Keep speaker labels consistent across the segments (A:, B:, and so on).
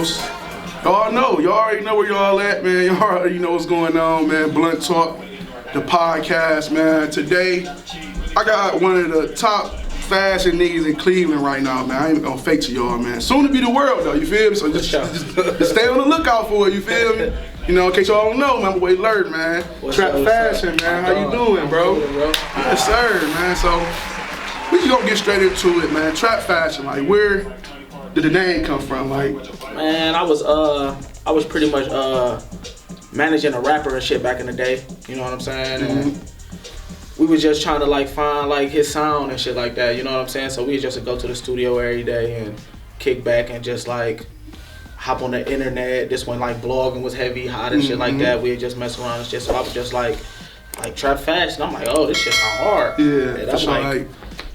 A: host. Y'all already know where y'all at, man. Y'all already know what's going on, man. Blunt Talk, the podcast, man. Today, I got one of the top fashion niggas in Cleveland right now, man. I ain't gonna fake to y'all, man. Soon to be the world, though, you feel me? So just stay on the lookout for it, you feel me? You know, in case y'all don't know, man, I'm way alert, man. Trap fashion, man. How you doing, bro? Yes, sir, man. So, we just gonna get straight into it, man. Trap fashion, like, where did the name come from? Like,
B: man, I was pretty much managing a rapper and shit back in the day. You know what I'm saying? And we was just trying to like find like his sound and shit like that. You know what I'm saying? So we just would go to the studio every day and kick back and just like hop on the internet. This when like blogging was heavy, hot and shit like that. We'd just mess around and shit. So I was just like trap fashion. I'm like, oh, this shit sound hard.
A: Yeah, and I'm like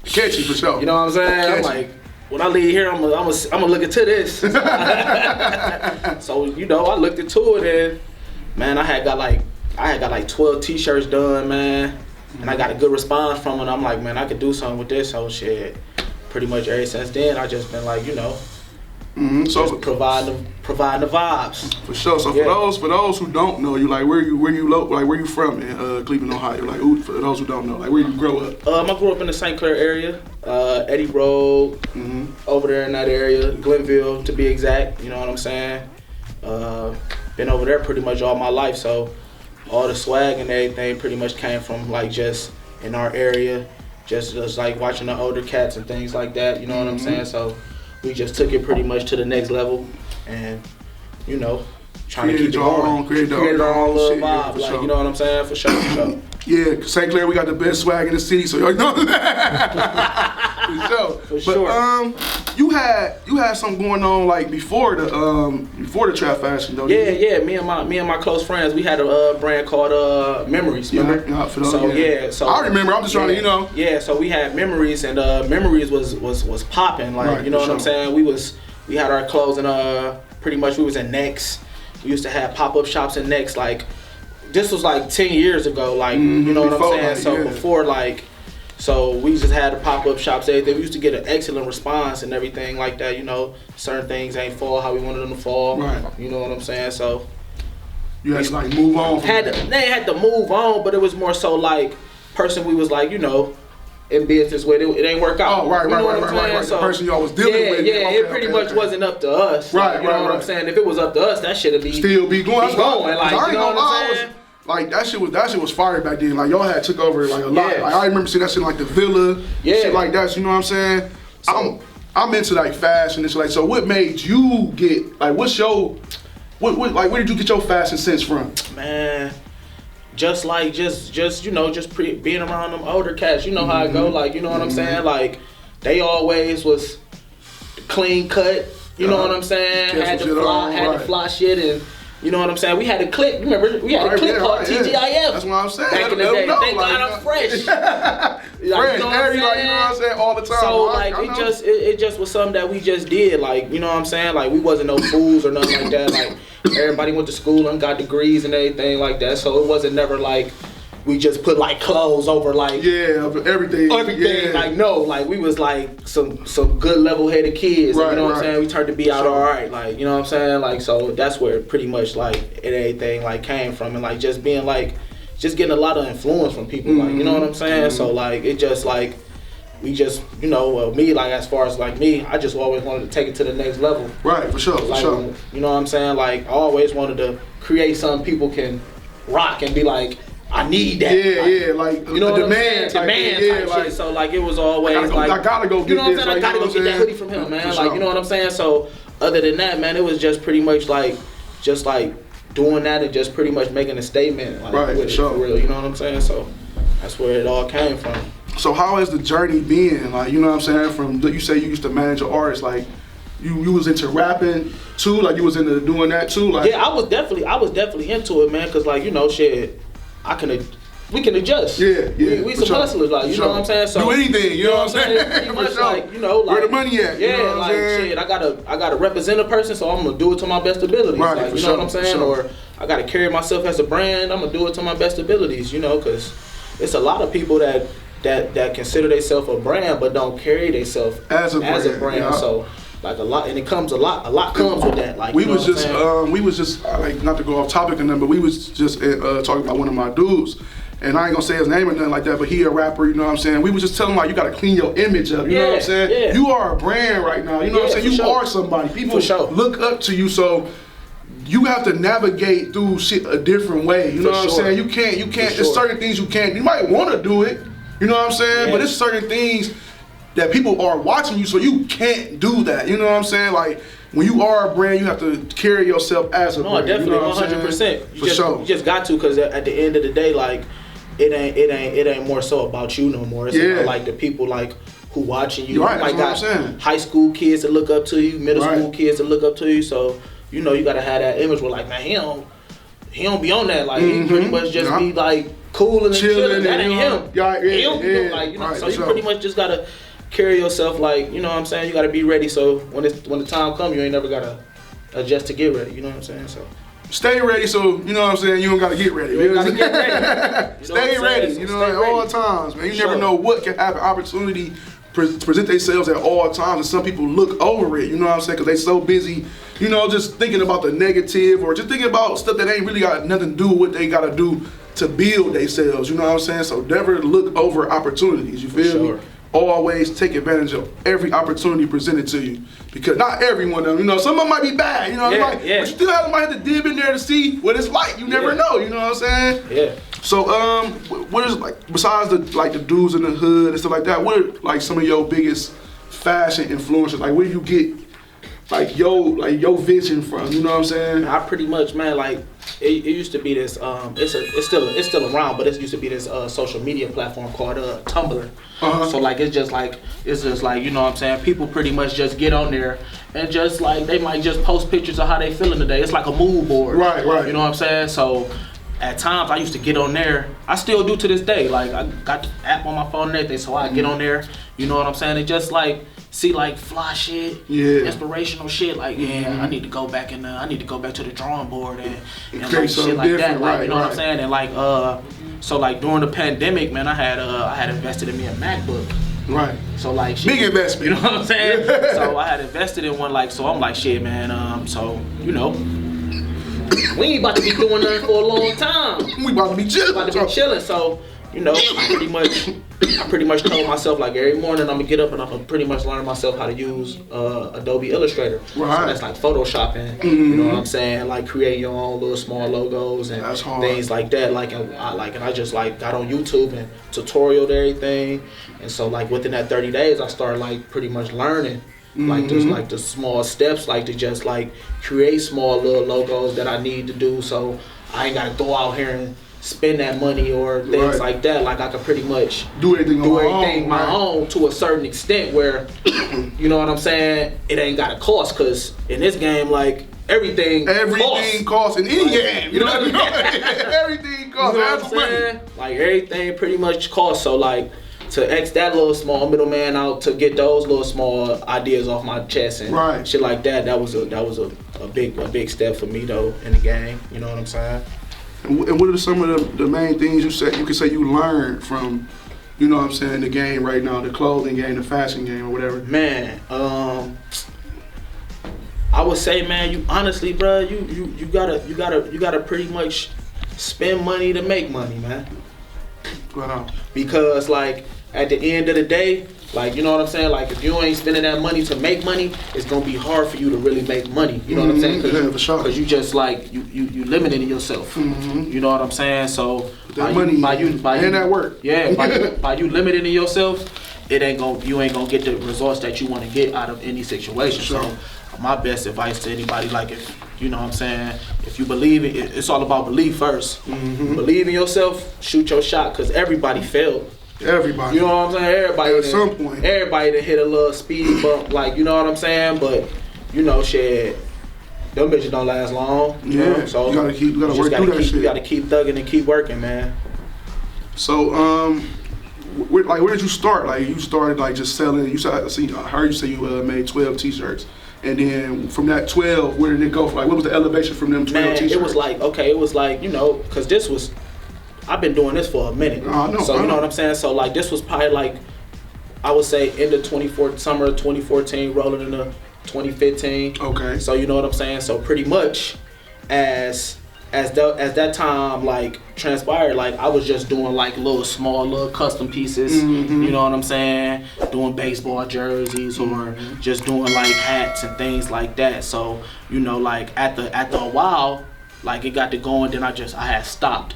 A: catchy for sure.
B: You know what I'm saying? Catchy. I'm like, when I leave here, I'm gonna look into this. So you know, I looked into it and man, I had got like 12 t-shirts done, man, and I got a good response from it. I'm like, man, I could do something with this whole shit. Pretty much ever since then, I just been like, you know, so providing the vibes.
A: For sure. So for those who don't know you, like where you from in Cleveland, Ohio? Like for those who don't know, like where you grow up?
B: I grew up in the St. Clair area, Eddie Road, over there in that area, Glenville to be exact. You know what I'm saying? Been over there pretty much all my life, so all the swag and everything pretty much came from like just in our area, just like watching the older cats and things like that. You know what I'm saying? So we just took it pretty much to the next level, and you know, trying to keep it going. Create our own little vibe, like sure. You know what I'm saying? For sure.
A: Yeah, St. Clair, we got the best swag in the city, so y'all know that. For sure. But you had something going on like before the trap fashion though.
B: Yeah. Me and my close friends, we had a brand called Memories. Remember? So
A: I remember. I'm just trying to, you know.
B: Yeah, so we had Memories, and Memories was popping. Like, right, you know what I'm saying? We had our clothes and pretty much we was in Next. We used to have pop-up shops in Next, like. This was like 10 years ago, like, you know what I'm saying? Like, so before, like, so we just had the pop-up shops, everything. We used to get an excellent response and everything like that, you know. Certain things ain't fall how we wanted them to fall. Right. You know what I'm saying? So
A: you had to like move on from
B: they had to move on, but it was more so like person we was like, you know, in business with it ain't work out.
A: Oh, right. So, the person y'all was dealing with.
B: Yeah, it pretty much wasn't up to us.
A: Right,
B: like, you know what I'm saying? If it was up to us, that shit'd
A: still be going.
B: Like, you know what I'm saying?
A: Like that shit was fire back then. Like y'all had took over like a lot. Like I remember seeing that shit in, like the Villa, shit like that. You know what I'm saying? So, I'm into like fashion and shit. Like, so what made you get like what's your like where did you get your fashion sense from?
B: Man, just you know, being around them older cats. You know how I go. Like, you know what I'm saying? Like they always was clean cut. You know what I'm saying? Had the fly shit and. You know what I'm saying? We had a clip. Remember, we had a clip called TGIF.
A: That's what I'm saying.
B: Back in the day. Thank God I'm fresh.
A: Fresh, you know what I'm saying? All the time.
B: So like it just was something that we just did. Like, you know what I'm saying? Like we wasn't no fools or nothing like that. Like everybody went to school and got degrees and everything like that. So it wasn't never like we just put like clothes over like
A: everything. Yeah.
B: Like no, like we was like some good level-headed kids. Right, you know what I'm saying? We turned to be out all right. Like, you know what I'm saying? Like, so that's where pretty much like everything like came from, and like just being like just getting a lot of influence from people. Like, you know what I'm saying? So like it just like we just, you know, me, like as far as like me, I just always wanted to take it to the next level.
A: Right, for sure,
B: like, you know what I'm saying? Like I always wanted to create something people can rock and be like, I need that.
A: Like
B: you know what
A: demand
B: type shit. So like it was always
A: I gotta go get this.
B: You know what I'm saying? I gotta go get that hoodie from him, man. Like, you know what I'm saying? So other than that, man, it was just pretty much like doing that and just pretty much making a statement like with it, for real. You know what I'm saying? So that's where it all came from.
A: So how has the journey been? Like, you know what I'm saying? From you say you used to manage an artist, like you was into rapping too, like you was into doing that too, like
B: I was definitely into it, man, cause like, you know, shit. We can adjust. We some hustlers, like, you know what I'm saying? So
A: do anything, you know what I'm saying?
B: Pretty much like, you know, like
A: where the money at?
B: Yeah,
A: you know
B: like shit, I gotta represent a person, so I'm gonna do it to my best abilities.
A: Right,
B: like, you know what I'm saying? Or I gotta carry myself as a brand, I'm gonna do it to my best abilities, you know, cause it's a lot of people that consider themselves a brand but don't carry themselves as a brand. Yeah. So like a lot, and it comes a lot comes with that. Like
A: we was just like, not to go off topic or nothing, but we was just talking about one of my dudes. And I ain't gonna say his name or nothing like that, but he a rapper, you know what I'm saying? We was just telling him, like, you gotta clean your image up, you know what I'm saying?
B: Yeah.
A: You are a brand right now, you know what I'm saying? You are somebody. People look up to you, so you have to navigate through shit a different way, you know what I'm saying? You can't, there's certain things you can't, you might wanna do it, you know what I'm saying? But there's certain things that people are watching you, so you can't do that, you know what I'm saying? Like, when you are a brand, you have to carry yourself as a brand.
B: No, definitely,
A: you know
B: 100%.
A: You
B: just got to, because at the end of the day, like, it ain't more so about you no more. It's about, like, the people, like, who watching you.
A: Right,
B: like,
A: that's what I'm saying.
B: High school kids that look up to you, middle school kids that look up to you. So, you know, you gotta have that image where, like, man, he don't be on that. Like, he pretty much just be like cool and chilling. That ain't him. Like, you know, so you pretty much just gotta carry yourself like, you know what I'm saying. You gotta be ready. So when the time comes, you ain't never gotta adjust to get ready. You know what I'm saying? So. Stay
A: ready, so you know what I'm saying. You don't gotta get ready.
B: You gotta get ready.
A: Stay ready. You know, at all times, man. You never know what can happen. Opportunity present themselves at all times, and some people look over it. You know what I'm saying? Because they so busy, you know, just thinking about the negative or just thinking about stuff that ain't really got nothing to do with what they gotta do to build themselves. You know what I'm saying? So never look over opportunities. You feel me? Always take advantage of every opportunity presented to you, because not everyone of them, you know, some of them might be bad, you know, but you still might have to dip in there to see what it's like. You never know, you know what I'm saying?
B: Yeah.
A: So, what is, like, besides the dudes in the hood and stuff like that, what are, like, some of your biggest fashion influences? Like, where do you get like your vision from? You know what I'm saying?
B: I pretty much, man, like, it used to be this it's still around, but it used to be this social media platform called Tumblr. So like it's just like you know what I'm saying, people pretty much just get on there and just like they might just post pictures of how they feeling today. It's like a mood board. Right. You know what I'm saying? So at times I used to get on there. I still do to this day. Like I got the app on my phone and everything, so I get on there. You know what I'm saying? And just like see like fly shit, inspirational shit. Like I need to go back and I need to go back to the drawing board and like shit like that. Like you know what I'm saying? And like so like during the pandemic, man, I had invested in me a MacBook.
A: Right.
B: So like
A: big investment.
B: You know what I'm saying? So I had invested in one. Like so I'm like shit, man. So you know. We ain't about to be doing nothing for a long time.
A: We about to be chilling.
B: So, you know, I pretty much told myself like every morning I'm gonna get up and I'm gonna pretty much learn myself how to use Adobe Illustrator. Right. So that's like photoshopping. You know what I'm saying? Like creating your own little small logos and things like that. And I just like got on YouTube and tutorialed everything. And so like within that 30 days, I started like pretty much learning. Like just like the small steps, like to just like create small little logos that I need to do, so I ain't gotta go out here and spend that money or things like that. Like I could pretty much
A: do everything
B: my own to a certain extent where you know what I'm saying, it ain't gotta cost, cause in this game like everything costs in any game. You know what I mean? Everything costs. You know what I'm saying? Like everything pretty much costs. So like to X that little small middleman out to get those little small ideas off my chest and shit like that. That was a big step for me though in the game. You know what I'm saying?
A: And what are some of the main things you could say you learned from, you know what I'm saying, the game right now, the clothing game, the fashion game, or whatever?
B: Man, I would say, man, you honestly, bro, you gotta pretty much spend money to make money, man.
A: Wow.
B: Because like at the end of the day, like you know what I'm saying, like if you ain't spending that money to make money, it's gonna be hard for you to really make money. You know what I'm saying? Because you just like you limiting yourself. You know what I'm saying? So
A: that that work.
B: Yeah, by you limiting yourself, you ain't gonna get the results that you want to get out of any situation. So my best advice to anybody, like if you know what I'm saying, if you believe it's all about belief first. Believe in yourself, shoot your shot, because everybody failed.
A: Everybody.
B: You know what I'm saying? Everybody
A: at some point.
B: Everybody that hit a little speed bump, like you know what I'm saying? But you know, shit, them bitches don't last long. You know? So
A: you gotta work through that shit.
B: You gotta keep thugging and keep working, man.
A: So where did you start? Like you started like just selling. I heard you say you made 12 t-shirts. And then from that 12, where did it go? Like, what was the elevation from them 12 t-shirts?
B: It was like, you know, because I've been doing this for a minute. You know what I'm saying? So, like, this was probably like, I would say summer of 2014, rolling into 2015.
A: Okay.
B: So you know what I'm saying. So pretty much, as that time like transpired, like I was just doing like little custom pieces. You know what I'm saying? Doing baseball jerseys or just doing like hats and things like that. So you know, like after a while, like it got to going. Then I had stopped.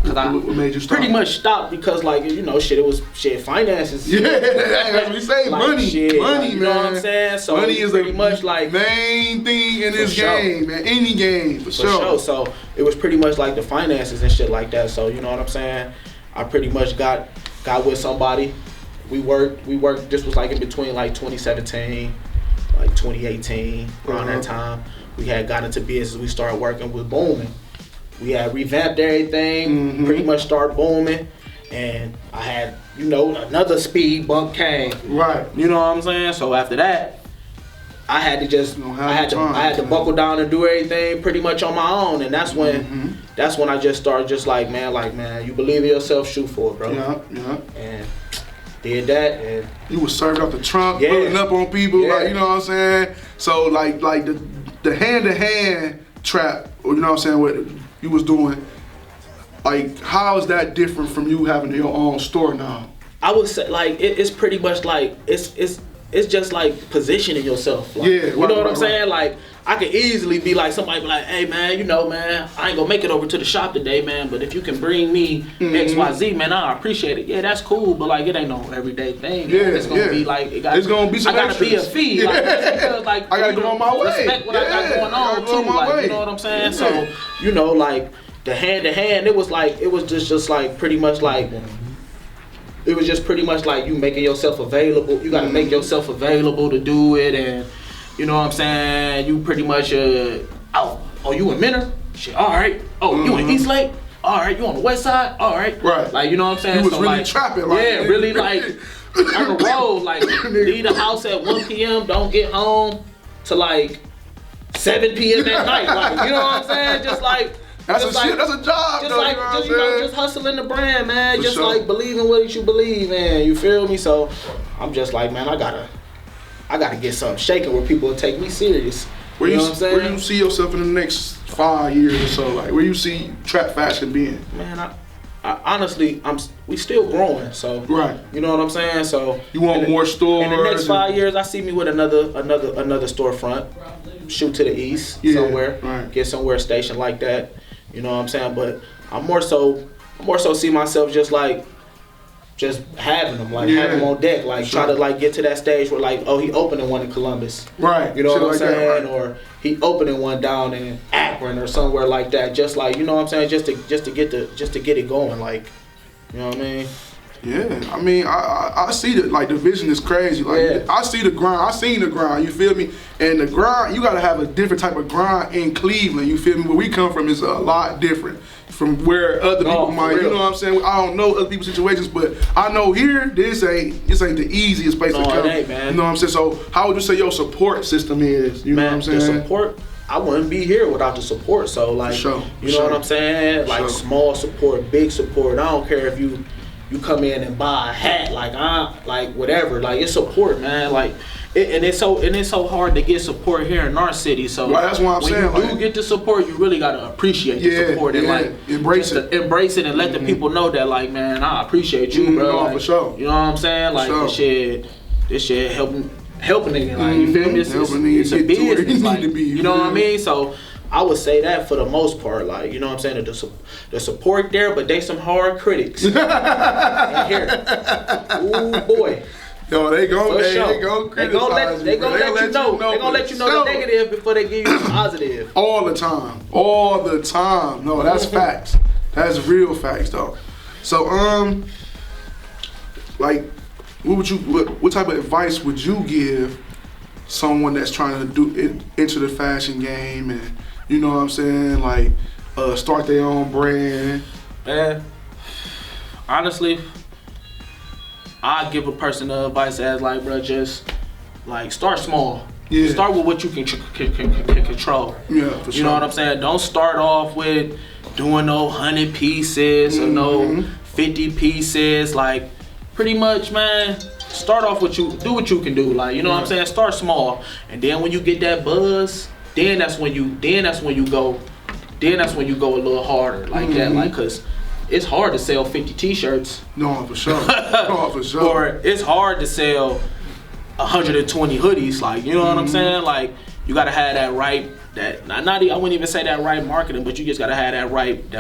B: Cause
A: What made you stop?
B: Pretty much stopped because like it was finances.
A: Yeah, as we say,
B: like,
A: money,
B: shit,
A: money,
B: like, you
A: man.
B: know what I'm saying? So
A: money is
B: pretty much like
A: main thing in this
B: sure.
A: game, man. Any game, for sure.
B: So it was pretty much like the finances and shit like that. So you know what I'm saying? I pretty much got with somebody. We worked. This was like in between like 2017, like 2018, around that time. We had got into business. We started working with booming. We had revamped everything, pretty much started booming, and I had, you know, another speed bump came.
A: Right.
B: You know what I'm saying? So after that, I had to just, I had to buckle down and do everything pretty much on my own, and that's when, I just started just like, man, you believe in yourself, shoot for it, bro.
A: Yeah.
B: And did that, and
A: you was serving out the trunk, pulling up on people, like, you know what I'm saying? So like the hand-to-hand trap, or you know what I'm saying, what you was doing, like how is that different from you having your own store now?
B: I would say like it's pretty much like it's just like positioning yourself. Like,
A: you
B: know what I'm saying? Like I could easily be like somebody be like, hey man, you know man, I ain't gonna make it over to the shop today, man. But if you can bring me XYZ, man, I appreciate it. Yeah, that's cool, but like it ain't no everyday thing.
A: Yeah,
B: it's gonna be like
A: it's gonna be some
B: I gotta be a fee. Like, because, like
A: I gotta go on my way.
B: Respect what I got going on too. Like you know what I'm saying? So you know like the hand to hand, it was just like pretty much like. It was just pretty much like you making yourself available. You gotta make yourself available to do it, and you know what I'm saying. You pretty much oh you in Menor? Shit, all right. Oh you in East Lake? All right. You on the West Side? All right.
A: Right.
B: Like you know what I'm saying.
A: You was
B: so,
A: really
B: like,
A: trapping. Like,
B: yeah, really like on the road. Like leave the house at 1 p.m. Don't get home till like 7 p.m. at night. Like you know what I'm saying. Just like.
A: That's a job,
B: just
A: though,
B: like,
A: you know
B: just hustling the brand, man.
A: For
B: just
A: sure.
B: like believing what you believe in. You feel me? So I'm just like, man, I gotta get something shaking where people will take me serious. You know what I'm saying?
A: Where you see yourself in the next 5 years or so? Like where you see trap fashion being?
B: Man, I honestly, we still growing. So
A: right.
B: You know what I'm saying? So
A: you want more stores?
B: In the next 5 years, I see me with another storefront. Shoot to the east somewhere.
A: Right.
B: Get somewhere stationed like that. You know what I'm saying? But I more so see myself just having them, like have them on deck, like try to like get to that stage where like, oh, he opening one in Columbus,
A: right?
B: You know what I'm
A: like
B: saying?
A: That, right.
B: Or he opening one down in Akron or somewhere like that, just like you know what I'm saying, just to get it going, like you know what I mean?
A: Yeah, I mean, I see that like the vision is crazy. Like I see the grind. I seen the grind. You feel me? And the grind, you gotta have a different type of grind in Cleveland. You feel me? Where we come from is a lot different from where other people might. You know what I'm saying? I don't know other people's situations, but I know here this ain't the easiest place to come.
B: It ain't, man.
A: You know what I'm saying? So how would you say your support system is? You know what I'm saying?
B: The support. I wouldn't be here without the support. So like, you know what I'm saying? Like small support, big support. I don't care if you come in and buy a hat, like whatever, like it's support, man. Like it's so hard to get support here in our city. So
A: that's what I'm saying.
B: When you do get the support, you really gotta appreciate the support and like embrace it and let the people know that like, man, I appreciate you, bro.
A: No,
B: like,
A: for sure.
B: You know what I'm saying? Like this shit helping nigga. Like you feel me? It's a business. Like, you know what I mean? So I would say that for the most part, like, you know what I'm saying, the support there, but they some hard critics. Here. Ooh boy.
A: Yo, they go criticize.
B: They gonna let you know. They gonna let you know the negative before they give you the positive.
A: All the time. No, that's facts. That's real facts though. So like, what type of advice would you give someone that's trying to enter the fashion game and you know what I'm saying, like start their own brand?
B: Man, honestly, I give a person the advice as like, bro, just like start small. Yeah. Start with what you can control.
A: Yeah, for sure.
B: You know what I'm saying? Don't start off with doing no 100 pieces or no 50 pieces. Like, pretty much, man, start off with do what you can do, like, you know what I'm saying? Start small, and then when you get that buzz, then that's when you go a little harder, like that, like, cause it's hard to sell 50 t-shirts.
A: No, for sure. No, for sure.
B: Or it's hard to sell 120 hoodies, like, you know what I'm saying? Like, you gotta have that right, I wouldn't even say that right marketing, but you just gotta have that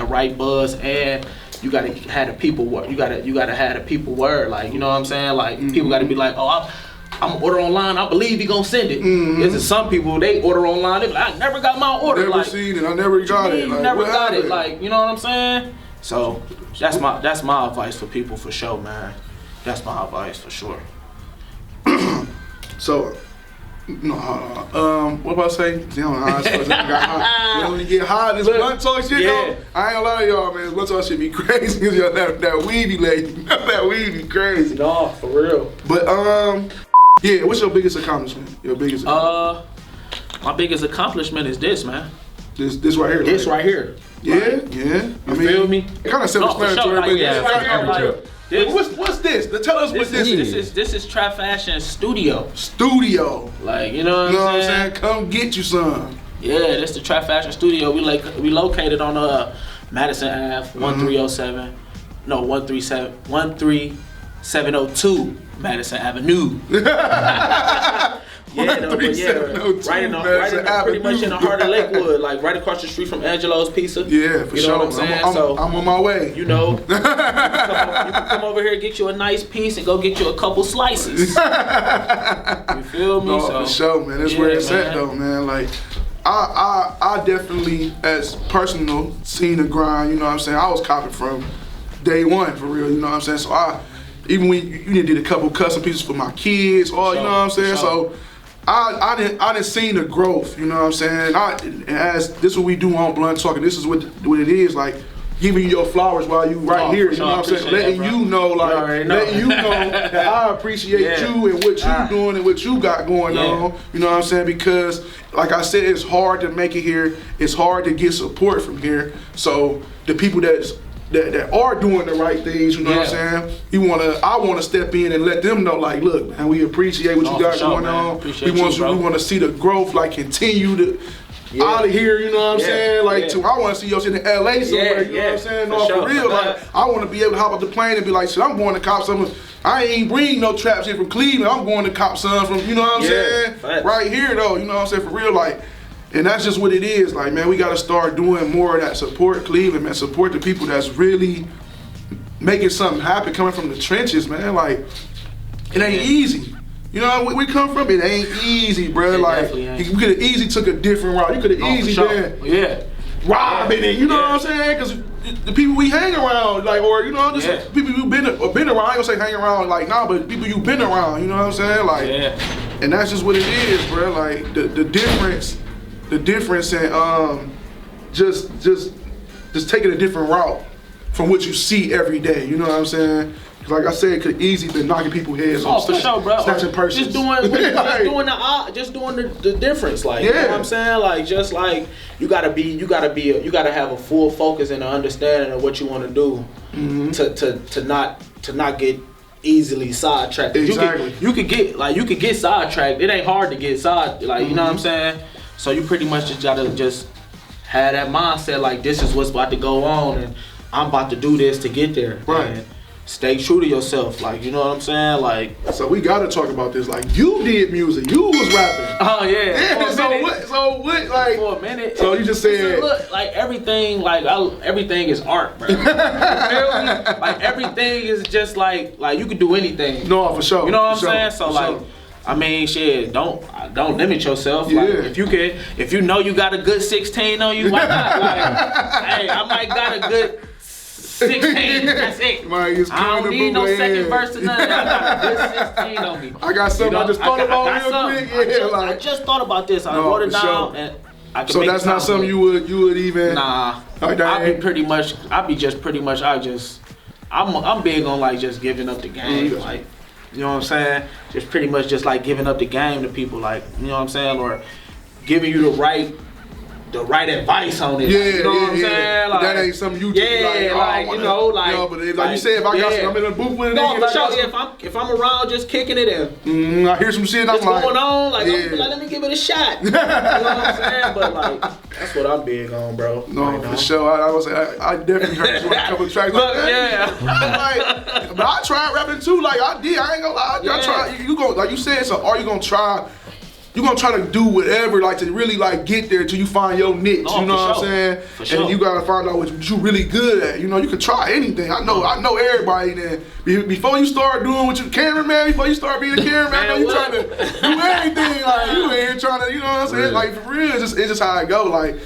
B: right buzz, and you gotta have the people word. You gotta have the people word, like, you know what I'm saying? Like, people gotta be like, oh, I'm gonna order online. I believe he gonna send it. There's some people, they order online. They be like, I never got my order.
A: Never
B: like,
A: seen it. I never got it. Like,
B: never got it. Like, you know what I'm saying? So that's my advice for people, for sure, man. That's my advice for sure.
A: So, no, what about I say? You know, when you get high, this blunt talk shit, though, I ain't gonna lie to y'all, man. Blunt talk shit be crazy. that weed be lady. That weed be crazy.
B: No, for real.
A: But, yeah, what's your biggest accomplishment?
B: My biggest accomplishment is this, man.
A: This right here.
B: This right here.
A: Yeah,
B: like,
A: yeah.
B: You feel me?
A: It kind of self-explanatory. What's this? Tell us what this is.
B: This is Trap Fashion Studio.
A: Like,
B: you know what I'm saying?
A: Come get you some.
B: Yeah, this the Trap Fashion Studio. We located on Madison Ave, 1307. No, 13702 Madison Avenue. Yeah, though, but yeah, right pretty much in the heart of Lakewood, like right across the street from Angelo's Pizza.
A: Yeah, for sure.
B: You know what I'm saying?
A: I'm on my way.
B: You know, you can come over here, get you a nice piece, and go get you a couple slices. You feel me?
A: No, for sure, man. That's where it's at, though, man. Like, I definitely, as personal, seen the grind. You know what I'm saying? I was copping from day one, for real. You know what I'm saying? So even when you did a couple custom pieces for my kids, or you know what I'm saying? So I didn't seen the growth, you know what I'm saying? As this is what we do on Blunt Talk, and this is what it is, like giving you your flowers while you here, you know what I'm saying? Letting you know, letting you know that I appreciate you and what you doing and what you got going on, you know what I'm saying? Because like I said, it's hard to make it here. It's hard to get support from here. So the people that are doing the right things, you know what I'm saying? I wanna step in and let them know, like, look, man, we appreciate what you got going on. We want to see the growth, like, continue to out of here, you know what I'm saying? Like, I want to see your shit in LA somewhere, you know what I'm saying? No, for real, like, I want to be able to hop off the plane and be like, shit, I'm going to cop something. I ain't bring no trap shit from Cleveland. I'm going to cop some from, you know what I'm saying? Right here, though, you know what I'm saying? For real, like. And that's just what it is. Like, man, we got to start doing more of that. Support Cleveland, man. Support the people that's really making something happen, coming from the trenches, man. Like, it ain't easy. You know where we come from? It ain't easy, bro. Like, you could have easily took a different route. You could have easily been robbing it. You know what I'm saying? Because the people we hang around, like, or, you know, just people you've been around. I ain't gonna say hang around, like, nah, but people you've been around. You know what I'm saying? Like, and that's just what it is, bro. Like, the difference in just taking a different route from what you see every day. You know what I'm saying? Like I said, it could easily been knocking people's heads off.
B: For sure, bro.
A: Snatching purses.
B: Just doing the difference. Like, you know what I'm saying? Like, just like you gotta have a full focus and an understanding of what you want to do to not get easily sidetracked.
A: Exactly.
B: You could get sidetracked. It ain't hard to get you know what I'm saying? So you pretty much just gotta have that mindset, like, this is what's about to go on, and I'm about to do this to get there.
A: Right.
B: And stay true to yourself, like, you know what I'm saying? Like,
A: so we gotta talk about this. Like, you did music, you was rapping.
B: Oh yeah.
A: So what? Like,
B: for a minute.
A: So you just said,
B: look, like everything, everything is art, bro. You feel me? Like, everything is just like you could do anything.
A: No, for sure.
B: You know what I'm saying? So like. I mean, shit, don't limit yourself. Like, if you know you got a good 16 on you, why not? Like, hey, I might got a good 16, that's it.
A: Man,
B: I don't need no second verse or nothing. I got a good 16 on me.
A: I got something I just thought about real quick.
B: I just thought about this. I wrote it down and I can
A: so that's not something you would even.
B: Nah. I'm big on, like, just giving up the game. Like, you know what I'm saying? Just pretty much just like giving up the game to people, like, you know what I'm saying? Or giving you the right the right advice on it.
A: Yeah,
B: you know what I'm saying?
A: Like, that ain't something you
B: yeah,
A: just
B: like,
A: but like you said, if I got some, I'm in a booth with it.
B: No, for sure. If I'm around just kicking it in,
A: I hear some shit, I'm like,
B: going on, like, let me give it a shot. You know what I'm saying? But like, that's what I'm big on, bro.
A: No, for sure. I was I definitely heard you on a couple of tracks.
B: Look,
A: like, but I tried rapping too. Like I did. I ain't gonna lie. I tried. You go like you said. So are you gonna try? You gonna try to do whatever, like to really like get there till you find your niche. You know what I'm saying?
B: For sure.
A: And you gotta find out what you really good at. You know, you can try anything. I know everybody. Then before you start doing what you cameraman, before you start being a cameraman, you trying to do everything. Like you ain't trying to. You know what I'm saying? Really? Like for real, it's just how it go. Like.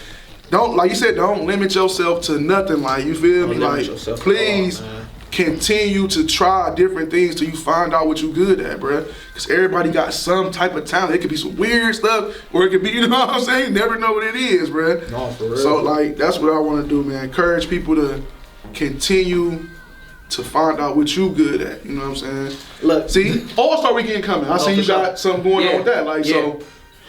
A: Don't, like you said, don't limit yourself to nothing. Like, you feel me? Like, please continue to try different things till you find out what you good at, bruh. Because everybody got some type of talent. It could be some weird stuff, or it could be, you know what I'm saying? You never know what it is, bruh.
B: No, for real.
A: So, like, that's what I want to do, man. Encourage people to continue to find out what you good at. You know what I'm saying? Look, see, All-Star Weekend coming. I see you got something going on with that. Like, so.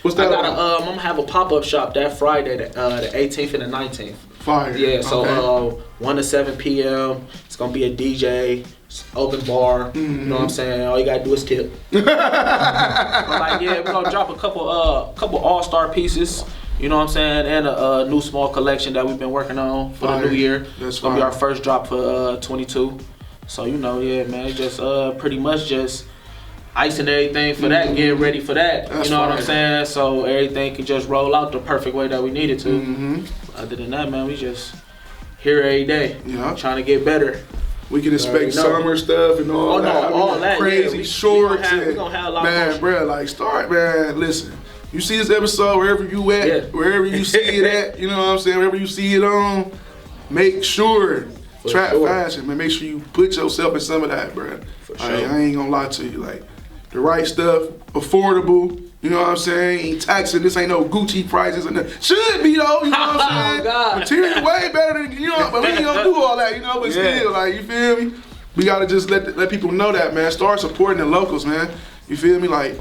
A: What's that?
B: I'm gonna have a pop-up shop that Friday, the 18th and the 19th.
A: Fire.
B: Yeah, so 1 to 7 p.m. It's gonna be a DJ, open bar. You know what I'm saying? All you gotta do is tip. We're gonna drop a couple all-star pieces. You know what I'm saying? And a new small collection that we've been working on for the new year. It's gonna be our first drop for 22. So man, just pretty much just icing everything for that, getting ready for that. That's what I'm saying? So everything can just roll out the perfect way that we need it to. Other than that, man, we just here every day, trying to get better.
A: We can expect summer stuff and all that.
B: All that
A: crazy shorts.
B: We gonna have a lot
A: man, bro, like man, listen. You see this episode wherever you at, wherever you see it at, you know what I'm saying? Wherever you see it on, make sure. Trap fashion, man. Make sure you put yourself in some of that, bro. I ain't gonna lie to you, like. The right stuff, affordable, you know what I'm saying? Ain't taxing, this ain't no Gucci prices. Should be though, you know what I'm saying? Material way better than, you know, but we ain't gonna do all that, you know, but still, like, you feel me? We gotta just let people know that, man. Start supporting the locals, man. You feel me? Like,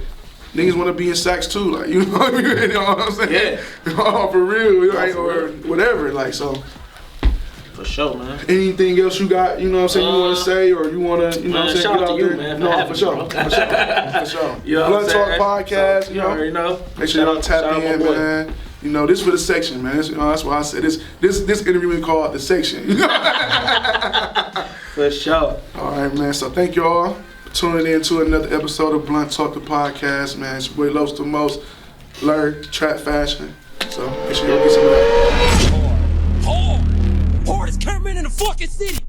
A: niggas wanna be in Saks too, like, you know what I'm saying? Yeah. Oh, for real, like, or whatever, like, so.
B: For sure, man.
A: Anything else you got, you know what I'm saying, you want to say, or you want to, you know what I'm saying,
B: get out there? Man,
A: no, for sure. For sure. You know Blunt Talk Podcast,
B: so, you already know.
A: Make sure y'all tap in, man. You know, this for the section, man. You know, that's why I said this interview we call it the section.
B: For sure.
A: All right, man. So thank y'all for tuning in to another episode of Blunt Talk the Podcast, man. It's your boy Los the Most, Lurk, Trap Fashion. So make sure y'all get some of that.
C: Hardest Kermit in the fucking city.